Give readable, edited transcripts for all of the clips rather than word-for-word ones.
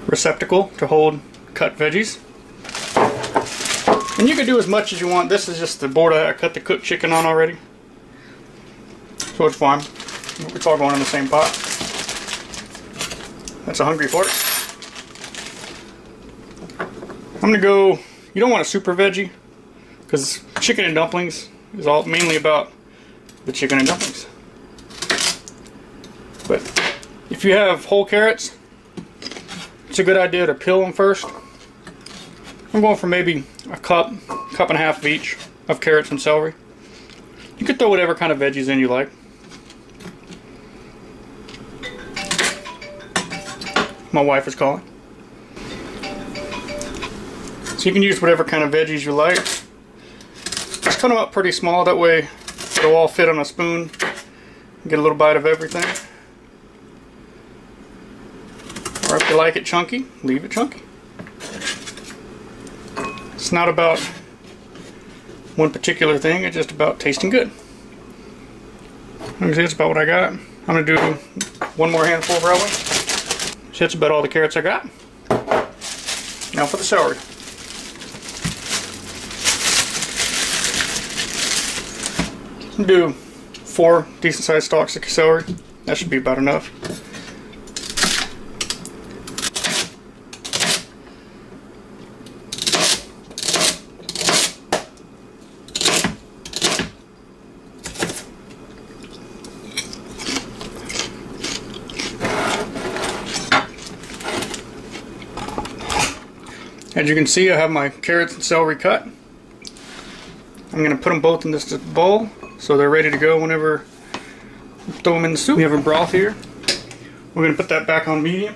receptacle to hold cut veggies. And you can do as much as you want. This is just the board I cut the cooked chicken on already. So it's fine. It's all going in the same pot. That's a hungry fart. I'm gonna go, you don't want a super veggie, because chicken and dumplings is all mainly about the chicken and dumplings. But if you have whole carrots, it's a good idea to peel them first. I'm going for maybe a cup and a half of each of carrots and celery. You can throw whatever kind of veggies in you like. My wife is calling. So you can use whatever kind of veggies you like. Just cut them up pretty small, that way it'll all fit on a spoon. Get a little bite of everything. Or if you like it chunky, leave it chunky. It's not about one particular thing, it's just about tasting good. That's about what I got. I'm going to do one more handful of rubber. So that's about all the carrots I got. Now for the celery. Do 4 decent sized stalks of celery. That should be about enough. As you can see, I have my carrots and celery cut. I'm going to put them both in this bowl so they're ready to go whenever we throw them in the soup. We have a broth here. We're going to put that back on medium.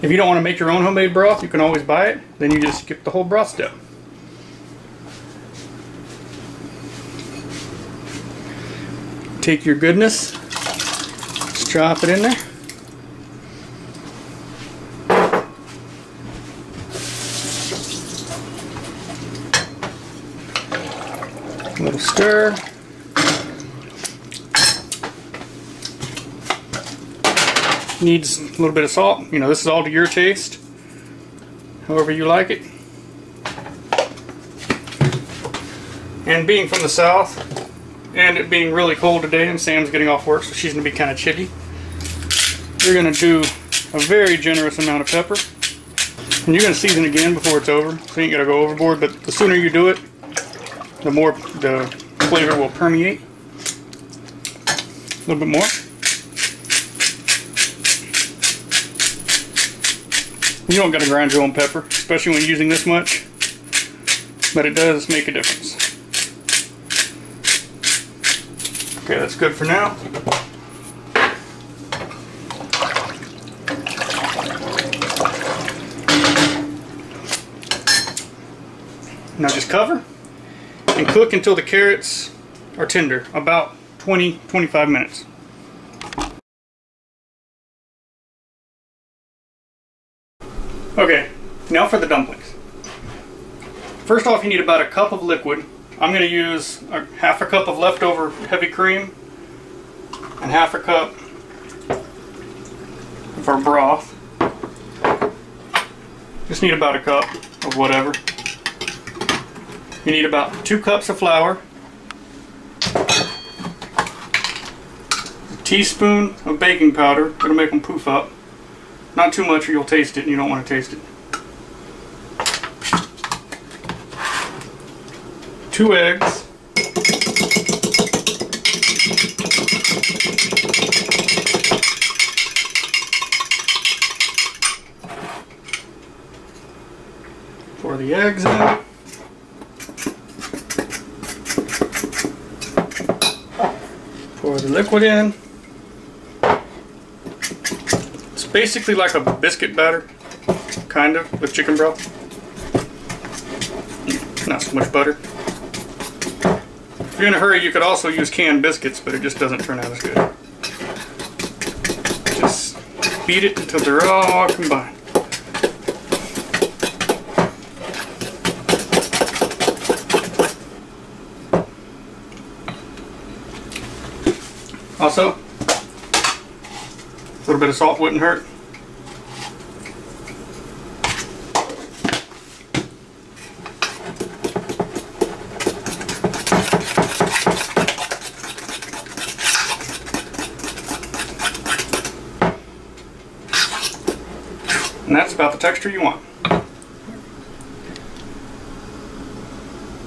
If you don't want to make your own homemade broth, you can always buy it. Then you just skip the whole broth step. Take your goodness, just drop it in there. A little stir. Needs a little bit of salt. You know, this is all to your taste, however you like it. And being from the south, and it being really cold today, and Sam's getting off work, so she's going to be kind of chilly, you're going to do a very generous amount of pepper. And you're going to season again before it's over, so you ain't got to go overboard, but the sooner you do it, the more the flavor will permeate. A little bit more. You don't got to grind your own pepper, especially when using this much, but it does make a difference. Okay, that's good for now. Now just cover and cook until the carrots are tender, about 20-25 minutes. Okay, now for the dumplings. First off, you need about a cup of liquid. I'm going to use half a cup of leftover heavy cream and half a cup of our broth. Just need about a cup of whatever. You need about 2 cups of flour, a teaspoon of baking powder. It'll make them poof up. Not too much or you'll taste it and you don't want to taste it. 2 eggs. Pour the eggs in. Pour the liquid in. It's basically like a biscuit batter, kind of, with chicken broth. Not so much butter. If you're in a hurry, you could also use canned biscuits, but it just doesn't turn out as good. Just beat it until they're all combined. Also, little bit of salt wouldn't hurt. And that's about the texture you want.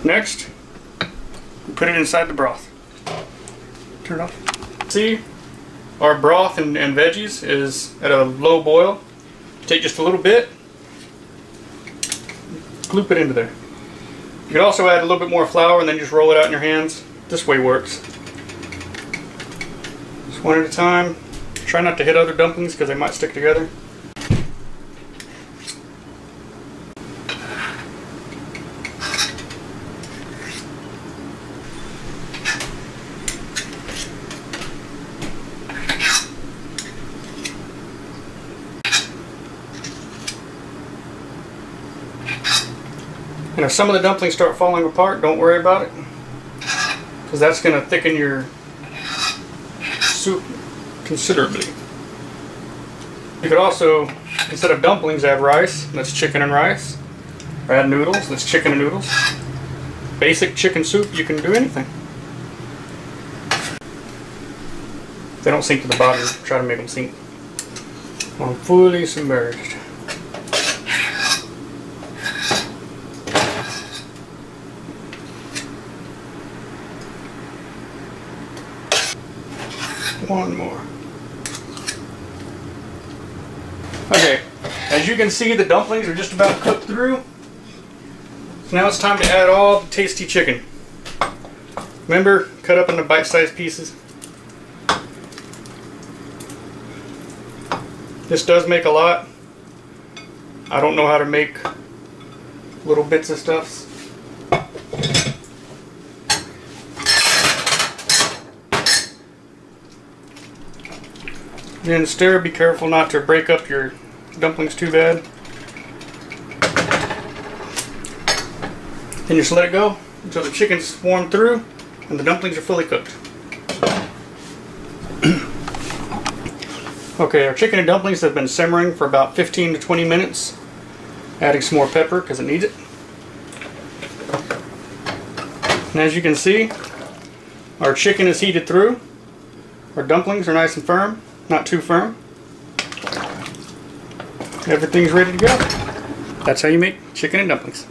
Next, we put it inside the broth. Turn it off. See, our broth and veggies is at a low boil. Take just a little bit, gloop it into there. You could also add a little bit more flour and then just roll it out in your hands. This way works. Just one at a time. Try not to hit other dumplings because they might stick together. And if some of the dumplings start falling apart, don't worry about it, because that's going to thicken your soup considerably. You could also, instead of dumplings, add rice. That's chicken and rice. Or add noodles. That's chicken and noodles. Basic chicken soup, you can do anything. If they don't sink to the bottom, try to make them sink. I'm fully submerged. One more. Okay, as you can see, the dumplings are just about cooked through. So now it's time to add all the tasty chicken. Remember, cut up into bite-sized pieces. This does make a lot. I don't know how to make little bits of stuff. Then stir, be careful not to break up your dumplings too bad. Then just let it go until the chicken's warmed through and the dumplings are fully cooked. Okay, our chicken and dumplings have been simmering for about 15 to 20 minutes. Adding some more pepper because it needs it. And as you can see, our chicken is heated through. Our dumplings are nice and firm. Not too firm. Everything's ready to go. That's how you make chicken and dumplings.